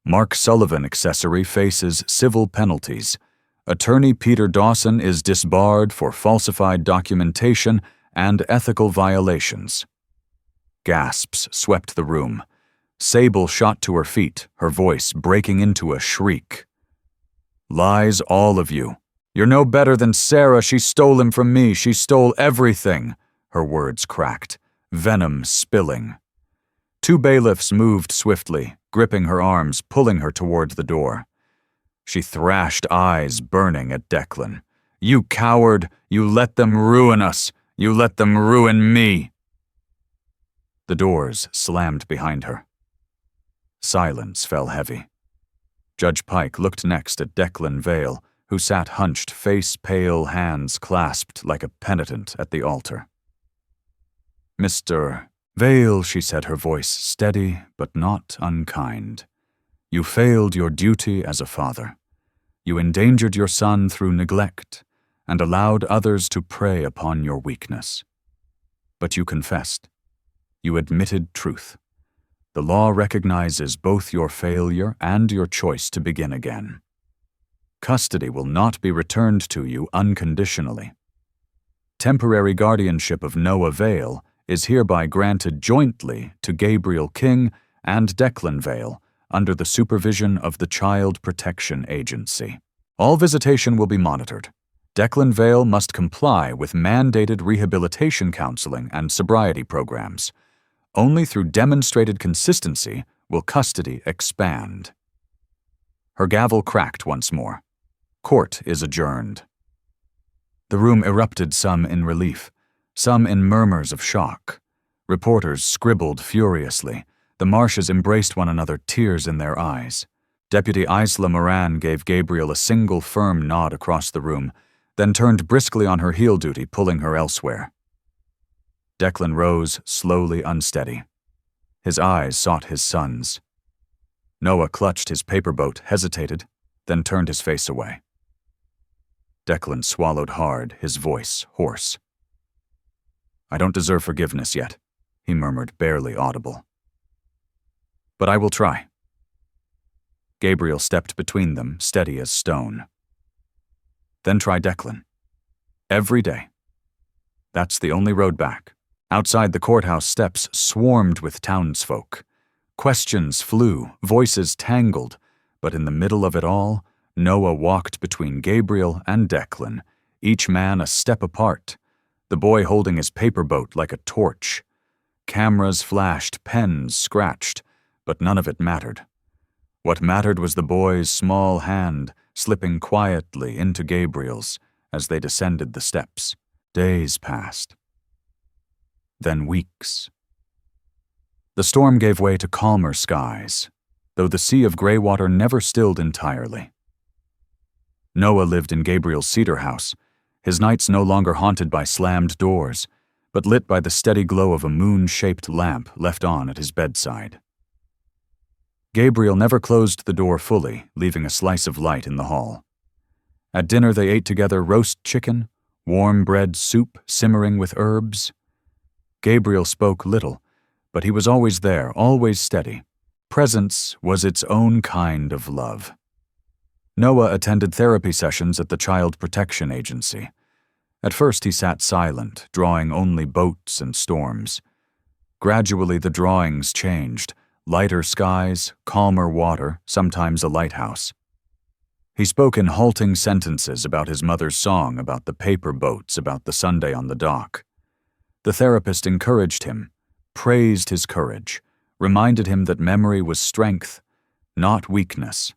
Mark Sullivan, accessory, faces civil penalties. Attorney Peter Dawson is disbarred for falsified documentation and ethical violations. Gasps swept the room. Sable shot to her feet, her voice breaking into a shriek. Lies, all of you. You're no better than Sarah. She stole him from me. She stole everything. Her words cracked, venom spilling. Two bailiffs moved swiftly, gripping her arms, pulling her toward the door. She thrashed, eyes burning at Declan. You coward! You let them ruin us! You let them ruin me! The doors slammed behind her. Silence fell heavy. Judge Pike looked next at Declan Vale, who sat hunched, face pale, hands clasped like a penitent at the altar. Mr. Vale, she said, her voice steady but not unkind. You failed your duty as a father. You endangered your son through neglect and allowed others to prey upon your weakness. But you confessed. You admitted truth. The law recognizes both your failure and your choice to begin again. Custody will not be returned to you unconditionally. Temporary guardianship of Noah Vale is hereby granted jointly to Gabriel King and Declan Vale under the supervision of the Child Protection Agency. All visitation will be monitored. Declan Vale must comply with mandated rehabilitation counseling and sobriety programs. Only through demonstrated consistency will custody expand. Her gavel cracked once more. Court is adjourned. The room erupted, some in relief, some in murmurs of shock. Reporters scribbled furiously. The Marshes embraced one another, tears in their eyes. Deputy Isla Moran gave Gabriel a single firm nod across the room, then turned briskly on her heel duty, pulling her elsewhere. Declan rose, slowly unsteady. His eyes sought his son's. Noah clutched his paper boat, hesitated, then turned his face away. Declan swallowed hard, his voice hoarse. I don't deserve forgiveness yet, he murmured, barely audible. But I will try. Gabriel stepped between them, steady as stone. Then try Declan. Every day. That's the only road back. Outside the courthouse steps swarmed with townsfolk. Questions flew, voices tangled, but in the middle of it all, Noah walked between Gabriel and Declan, each man a step apart, the boy holding his paper boat like a torch. Cameras flashed, pens scratched, but none of it mattered. What mattered was the boy's small hand slipping quietly into Gabriel's as they descended the steps. Days passed. Then weeks. The storm gave way to calmer skies, though the sea of Graywater never stilled entirely. Noah lived in Gabriel's cedar house, his nights no longer haunted by slammed doors, but lit by the steady glow of a moon-shaped lamp left on at his bedside. Gabriel never closed the door fully, leaving a slice of light in the hall. At dinner they ate together roast chicken, warm bread soup simmering with herbs. Gabriel spoke little, but he was always there, always steady. Presence was its own kind of love. Noah attended therapy sessions at the Child Protection Agency. At first he sat silent, drawing only boats and storms. Gradually the drawings changed. Lighter skies, calmer water, sometimes a lighthouse. He spoke in halting sentences about his mother's song, about the paper boats, about the Sunday on the dock. The therapist encouraged him, praised his courage, reminded him that memory was strength, not weakness.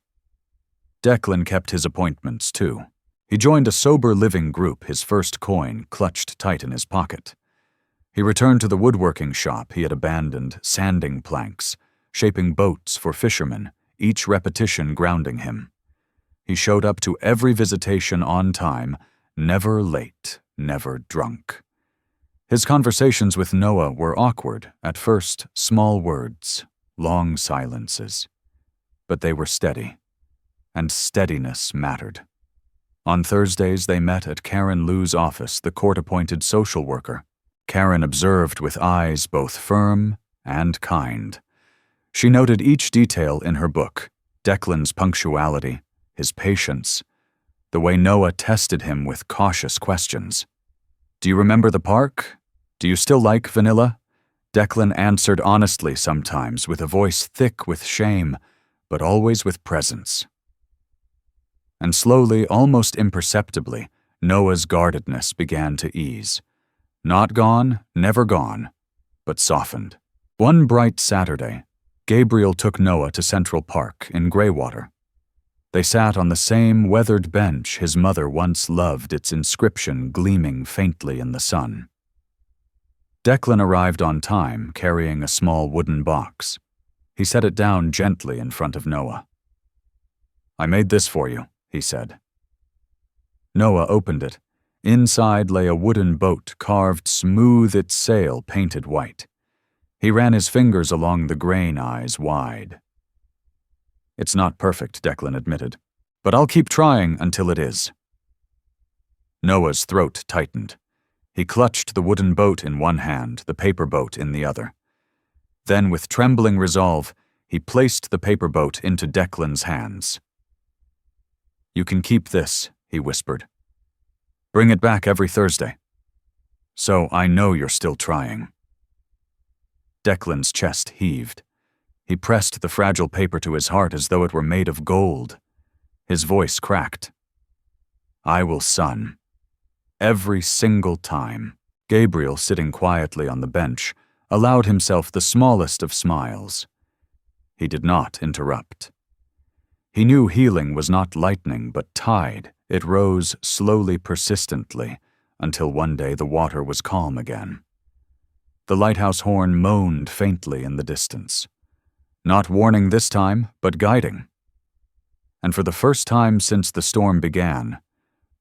Declan kept his appointments, too. He joined a sober living group, his first coin clutched tight in his pocket. He returned to the woodworking shop he had abandoned, sanding planks, shaping boats for fishermen, each repetition grounding him. He showed up to every visitation on time, never late, never drunk. His conversations with Noah were awkward, at first small words, long silences. But they were steady, and steadiness mattered. On Thursdays they met at Karen Lou's office, the court-appointed social worker. Karen observed with eyes both firm and kind. She noted each detail in her book, Declan's punctuality, his patience, the way Noah tested him with cautious questions. "Do you remember the park? Do you still like vanilla?" Declan answered honestly sometimes, with a voice thick with shame, but always with presence. And slowly, almost imperceptibly, Noah's guardedness began to ease. Not gone, never gone, but softened. One bright Saturday, Gabriel took Noah to Central Park in Graywater. They sat on the same weathered bench his mother once loved, its inscription gleaming faintly in the sun. Declan arrived on time, carrying a small wooden box. He set it down gently in front of Noah. "I made this for you," he said. Noah opened it. Inside lay a wooden boat carved smooth, its sail painted white. He ran his fingers along the grain, eyes wide. "It's not perfect," Declan admitted, "but I'll keep trying until it is." Noah's throat tightened. He clutched the wooden boat in one hand, the paper boat in the other. Then, with trembling resolve, he placed the paper boat into Declan's hands. "You can keep this," he whispered. "Bring it back every Thursday. So I know you're still trying." Declan's chest heaved. He pressed the fragile paper to his heart as though it were made of gold. His voice cracked. "I will, son. Every single time." Gabriel, sitting quietly on the bench, allowed himself the smallest of smiles. He did not interrupt. He knew healing was not lightning, but tide. It rose slowly, persistently, until one day the water was calm again. The lighthouse horn moaned faintly in the distance. Not warning this time, but guiding. And for the first time since the storm began,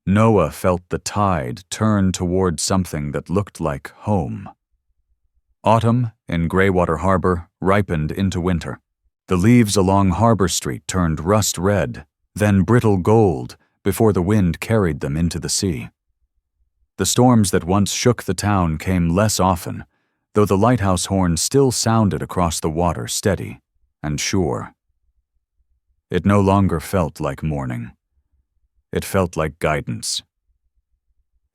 Noah felt the tide turn toward something that looked like home. Autumn in Graywater Harbor ripened into winter. The leaves along Harbor Street turned rust red, then brittle gold, before the wind carried them into the sea. The storms that once shook the town came less often, though the lighthouse horn still sounded across the water, steady and sure. It no longer felt like mourning. It felt like guidance.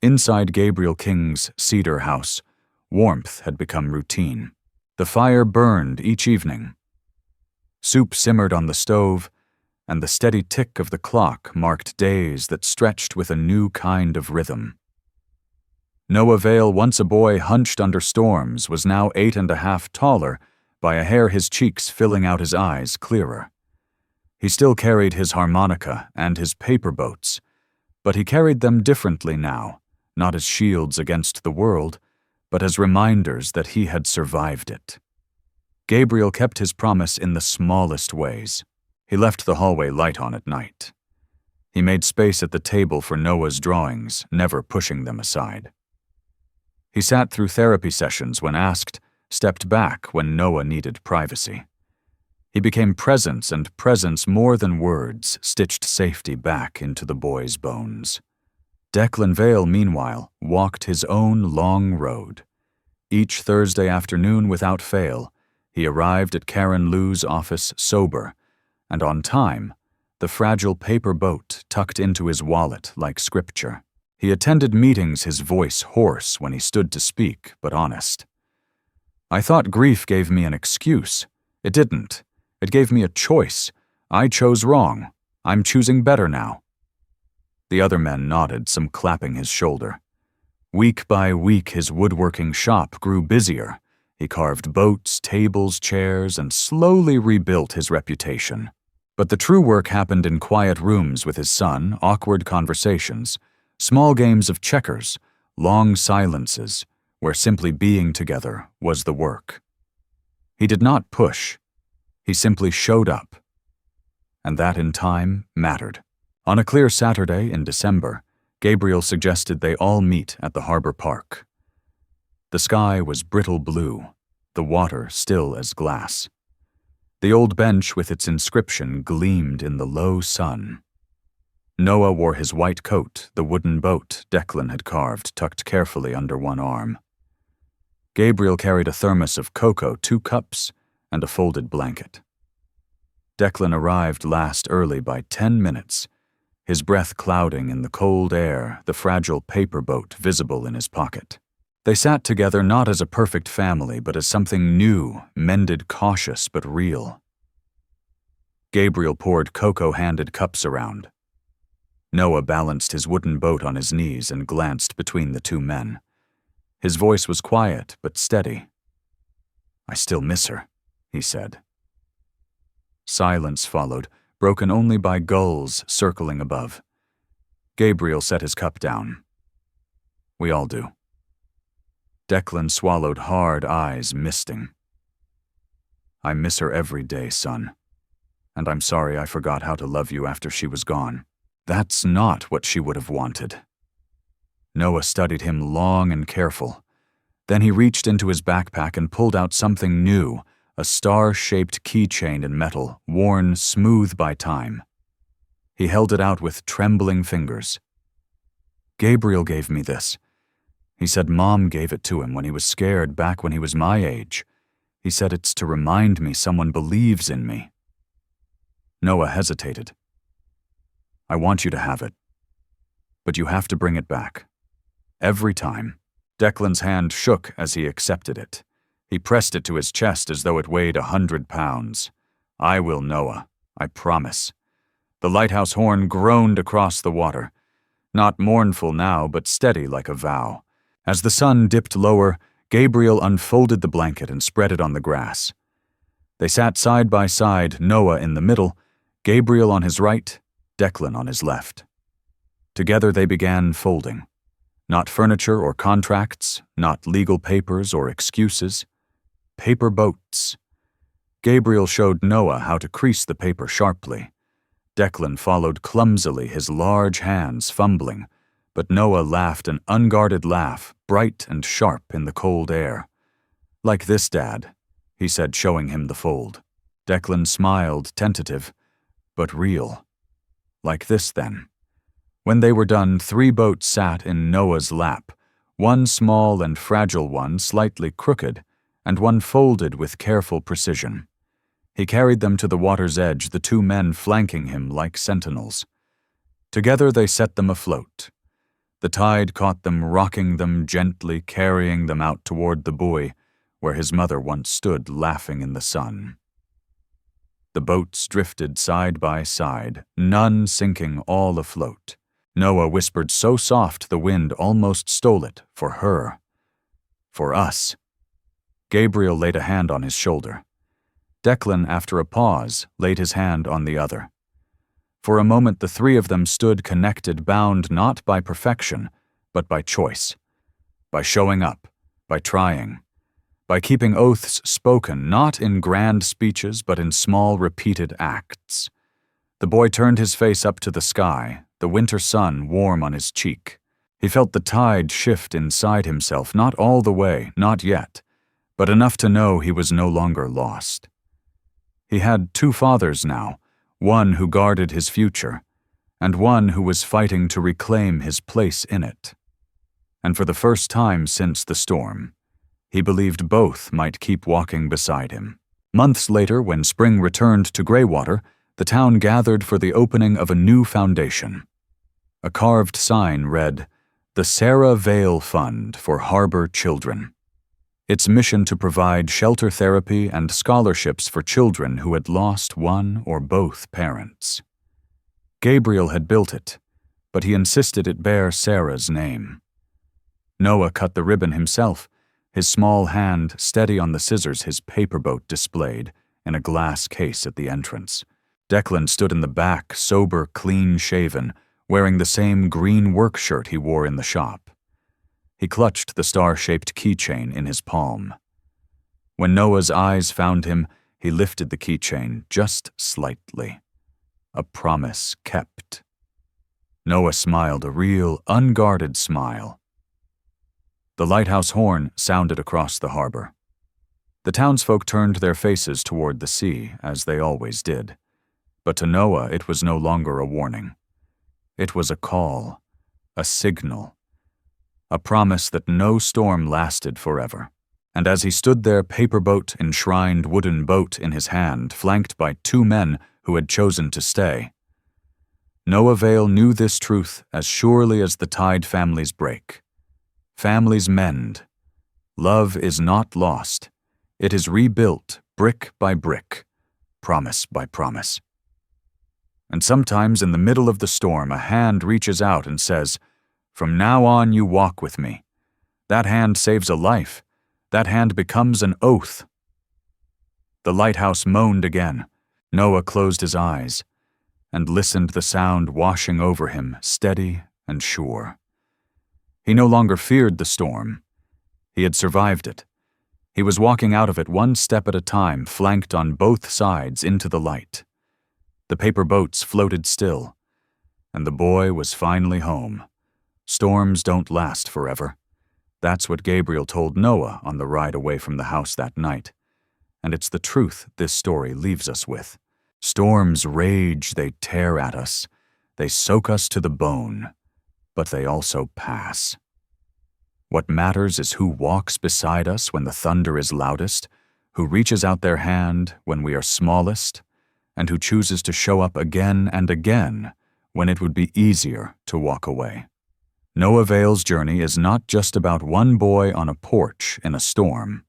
Inside Gabriel King's cedar house, warmth had become routine. The fire burned each evening. Soup simmered on the stove, and the steady tick of the clock marked days that stretched with a new kind of rhythm. Noah Vale, once a boy hunched under storms, was now 8.5 taller, by a hair his cheeks filling out his eyes clearer. He still carried his harmonica and his paper boats, but he carried them differently now, not as shields against the world, but as reminders that he had survived it. Gabriel kept his promise in the smallest ways. He left the hallway light on at night. He made space at the table for Noah's drawings, never pushing them aside. He sat through therapy sessions when asked, stepped back when Noah needed privacy. He became presence, and presence more than words stitched safety back into the boy's bones. Declan Vale, meanwhile, walked his own long road. Each Thursday afternoon without fail, he arrived at Karen Lou's office sober, and on time, the fragile paper boat tucked into his wallet like scripture. He attended meetings, his voice hoarse when he stood to speak, but honest. "I thought grief gave me an excuse. It didn't. It gave me a choice. I chose wrong. I'm choosing better now." The other men nodded, some clapping his shoulder. Week by week, his woodworking shop grew busier. He carved boats, tables, chairs, and slowly rebuilt his reputation. But the true work happened in quiet rooms with his son, awkward conversations, small games of checkers, long silences, where simply being together was the work. He did not push. He simply showed up. And that in time mattered. On a clear Saturday in December, Gabriel suggested they all meet at the harbor park. The sky was brittle blue, the water still as glass. The old bench with its inscription gleamed in the low sun. Noah wore his white coat, the wooden boat Declan had carved tucked carefully under one arm. Gabriel carried a thermos of cocoa, 2 cups, and a folded blanket. Declan arrived last early by 10 minutes, his breath clouding in the cold air, the fragile paper boat visible in his pocket. They sat together not as a perfect family, but as something new, mended, cautious, but real. Gabriel poured cocoa-handed cups around. Noah balanced his wooden boat on his knees and glanced between the 2 men. His voice was quiet but steady. "I still miss her," he said. Silence followed, broken only by gulls circling above. Gabriel set his cup down. "We all do." Declan swallowed hard, eyes misting. "I miss her every day, son. And I'm sorry I forgot how to love you after she was gone. That's not what she would have wanted." Noah studied him long and careful. Then he reached into his backpack and pulled out something new, a star-shaped keychain in metal, worn smooth by time. He held it out with trembling fingers. "Gabriel gave me this. He said Mom gave it to him when he was scared back when he was my age. He said it's to remind me someone believes in me." Noah hesitated. "I want you to have it. But you have to bring it back. Every time." Declan's hand shook as he accepted it. He pressed it to his chest as though it weighed 100 pounds. "I will, Noah. I promise." The lighthouse horn groaned across the water. Not mournful now, but steady like a vow. As the sun dipped lower, Gabriel unfolded the blanket and spread it on the grass. They sat side by side, Noah in the middle, Gabriel on his right, Declan on his left. Together they began folding. Not furniture or contracts, not legal papers or excuses. Paper boats. Gabriel showed Noah how to crease the paper sharply. Declan followed clumsily, his large hands fumbling, but Noah laughed an unguarded laugh, bright and sharp in the cold air. "Like this, Dad," he said, showing him the fold. Declan smiled, tentative, but real. "Like this, then." When they were done, 3 boats sat in Noah's lap, one small and fragile one slightly crooked, and one folded with careful precision. He carried them to the water's edge, the 2 men flanking him like sentinels. Together they set them afloat. The tide caught them, rocking them gently, carrying them out toward the buoy, where his mother once stood laughing in the sun. The boats drifted side by side, none sinking, all afloat. Noah whispered so soft the wind almost stole it, for her. For us. Gabriel laid a hand on his shoulder. Declan, after a pause, laid his hand on the other. For a moment the three of them stood connected, bound not by perfection, but by choice. By showing up, by trying. By keeping oaths spoken, not in grand speeches, but in small, repeated acts. The boy turned his face up to the sky, the winter sun warm on his cheek. He felt the tide shift inside himself, not all the way, not yet, but enough to know he was no longer lost. He had two fathers now, one who guarded his future, and one who was fighting to reclaim his place in it. And for the first time since the storm, he believed both might keep walking beside him. Months later, when spring returned to Graywater, the town gathered for the opening of a new foundation. A carved sign read, "The Noah Vale Fund for Harbor Children." Its mission to provide shelter therapy and scholarships for children who had lost one or both parents. Gabriel had built it, but he insisted it bear Sarah's name. Noah cut the ribbon himself, his small hand steady on the scissors his paper boat displayed in a glass case at the entrance. Declan stood in the back, sober, clean-shaven, wearing the same green work shirt he wore in the shop. He clutched the star-shaped keychain in his palm. When Noah's eyes found him, he lifted the keychain just slightly. A promise kept. Noah smiled, a real, unguarded smile. The lighthouse horn sounded across the harbor. The townsfolk turned their faces toward the sea, as they always did. But to Noah it was no longer a warning. It was a call, a signal, a promise that no storm lasted forever. And as he stood there, paper boat, enshrined wooden boat in his hand, flanked by two men who had chosen to stay, Noah Vale knew this truth as surely as the tide families break. Families mend. Love is not lost. It is rebuilt brick by brick, promise by promise. And sometimes in the middle of the storm, a hand reaches out and says, "From now on you walk with me." That hand saves a life. That hand becomes an oath. The lighthouse moaned again. Noah closed his eyes and listened, the sound washing over him, steady and sure. He no longer feared the storm. He had survived it. He was walking out of it one step at a time, flanked on both sides into the light. The paper boats floated still, and the boy was finally home. Storms don't last forever. That's what Gabriel told Noah on the ride away from the house that night. And it's the truth this story leaves us with. Storms rage, they tear at us. They soak us to the bone. But they also pass. What matters is who walks beside us when the thunder is loudest, who reaches out their hand when we are smallest, and who chooses to show up again and again when it would be easier to walk away. Noah Vale's journey is not just about one boy on a porch in a storm.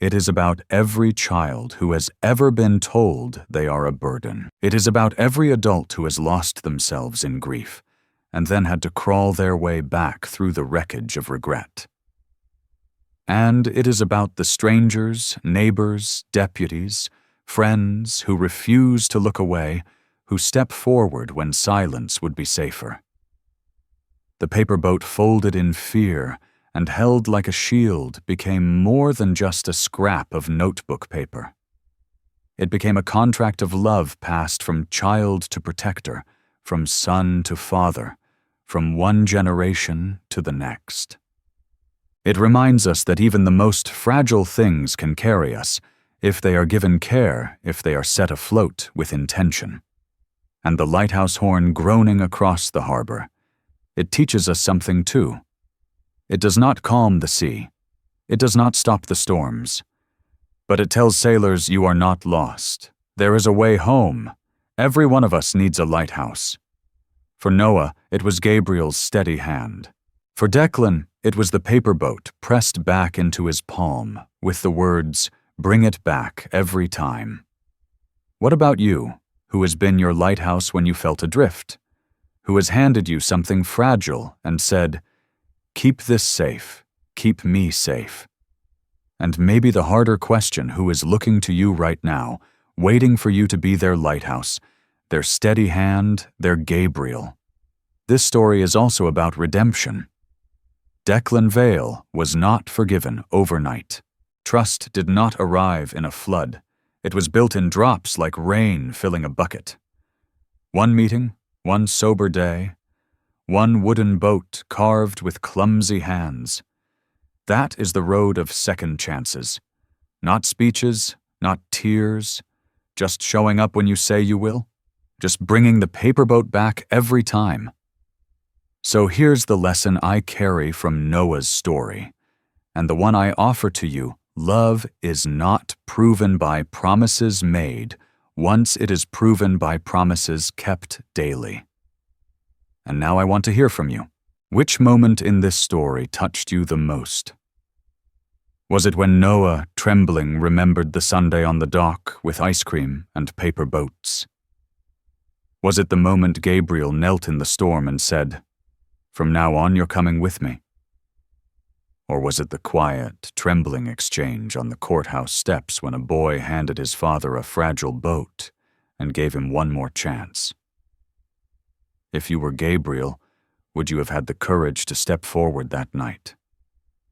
It is about every child who has ever been told they are a burden. It is about every adult who has lost themselves in grief, and then had to crawl their way back through the wreckage of regret. And it is about the strangers, neighbors, deputies, friends who refuse to look away, who step forward when silence would be safer. The paper boat folded in fear and held like a shield became more than just a scrap of notebook paper. It became a contract of love passed from child to protector, from son to father, from one generation to the next. It reminds us that even the most fragile things can carry us, if they are given care, if they are set afloat with intention. And the lighthouse horn groaning across the harbor, it teaches us something too. It does not calm the sea. It does not stop the storms. But it tells sailors you are not lost. There is a way home. Every one of us needs a lighthouse. For Noah, it was Gabriel's steady hand. For Declan, it was the paper boat pressed back into his palm with the words, "Bring it back every time." What about you, who has been your lighthouse when you felt adrift? Who has handed you something fragile and said, "Keep this safe, keep me safe"? And maybe the harder question, who is looking to you right now, waiting for you to be their lighthouse, their steady hand, their Gabriel. This story is also about redemption. Declan Vale was not forgiven overnight. Trust did not arrive in a flood. It was built in drops like rain filling a bucket. One meeting, one sober day, one wooden boat carved with clumsy hands. That is the road of second chances. Not speeches, not tears, just showing up when you say you will, just bringing the paper boat back every time. So here's the lesson I carry from Noah's story, and the one I offer to you. Love is not proven by promises made once it is proven by promises kept daily. And now I want to hear from you. Which moment in this story touched you the most? Was it when Noah, trembling, remembered the Sunday on the dock with ice cream and paper boats? Was it the moment Gabriel knelt in the storm and said, "From now on you're coming with me"? Or was it the quiet, trembling exchange on the courthouse steps when a boy handed his father a fragile boat and gave him one more chance? If you were Gabriel, would you have had the courage to step forward that night?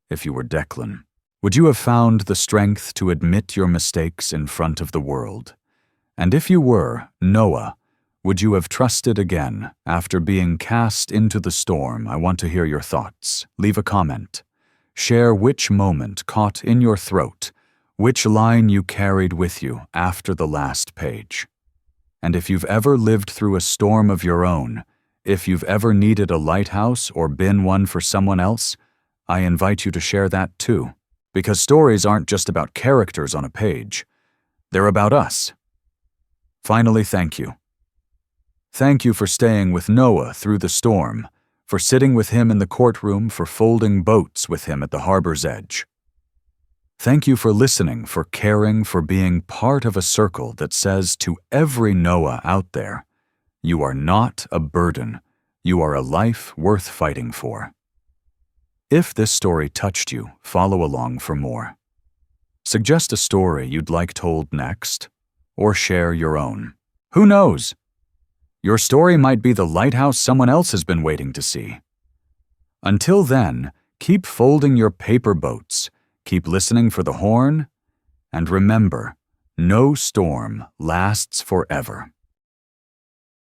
If you were Declan, would you have found the strength to admit your mistakes in front of the world? And if you were Noah, would you have trusted again after being cast into the storm? I want to hear your thoughts. Leave a comment. Share which moment caught in your throat, which line you carried with you after the last page. And if you've ever lived through a storm of your own, if you've ever needed a lighthouse or been one for someone else, I invite you to share that too. Because stories aren't just about characters on a page. They're about us. Finally, thank you. Thank you for staying with Noah through the storm, for sitting with him in the courtroom, for folding boats with him at the harbor's edge. Thank you for listening, for caring, for being part of a circle that says to every Noah out there, you are not a burden, you are a life worth fighting for. If this story touched you, follow along for more. Suggest a story you'd like told next, or share your own. Who knows? Your story might be the lighthouse someone else has been waiting to see. Until then, keep folding your paper boats, keep listening for the horn, and remember, no storm lasts forever.